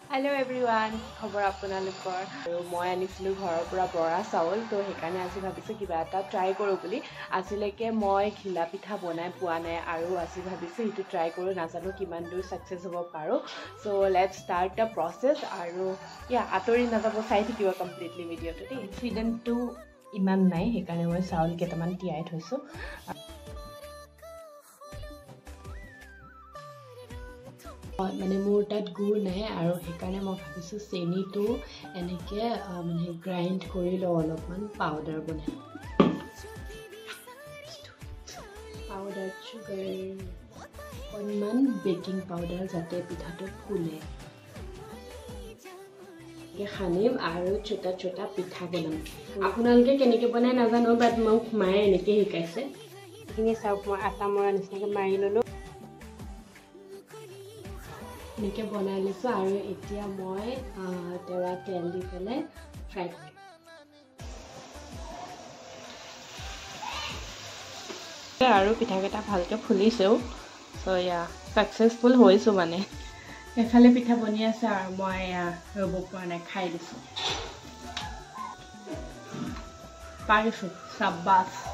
Hello everyone, খবৰ আপোনালোকৰ আৰু মই আনিছিলো ঘৰৰ পৰা বৰা চাউল তো সেইকাৰণে আজি ভাবিছো কিবা এটা ট্ৰাই কৰো বুলি আজিলৈকে মই ঘিলা পিঠা বনাই পোৱা নাই আৰু আজি ভাবিছো ইটো ট্ৰাই কৰো নাজানো কিমান দূৰ সাকসেস হ'ব পাৰো so let's start the process আৰু আতৰি নাযাব চাই থাকিব কমপ্লিটলি ভিডিঅটো দেই ইনগ্ৰেডিয়েন্টটো ইমান নাই সেইকাৰণে মই চাউল কেইটামান তিয়াই থৈছো মানে মোৰ তাত গুড় নাই আৰু সেইকাৰণে মই ভাবিছো চেনিটো এনেকে মানে গ্ৰাইন্ড কৰি লওঁ অলপমান পাউডাৰ বনাই পাউডাৰ সুগাৰ অকণমান বেকিং পাউডাৰ যাতে পিঠাটো ফুলে খানিম আৰু ছোটা ছোটা পিঠা বনাম আপোনালোকে কেনেকৈ বনাই নাজানো বাট মোক মায়ে এনেকৈ শিকাইছে এইখিনি চাওক মই আটা মৰা নিচিনাকৈ মাৰি ল'লোঁ এনেকৈ বনাই লৈছোঁ আৰু এতিয়া মই তেৱা তেল দি পেলাই ফ্ৰাই কৰিম আৰু পিঠাকেইটা ভালকৈ ফুলিছেও চ' ছাকচেছফুল হৈছোঁ মানে এফালে পিঠা বনি আছে আৰু মই ৰ'ব পৰা নাই খাই দিছোঁ পাৰিছোঁ চাব্বাছ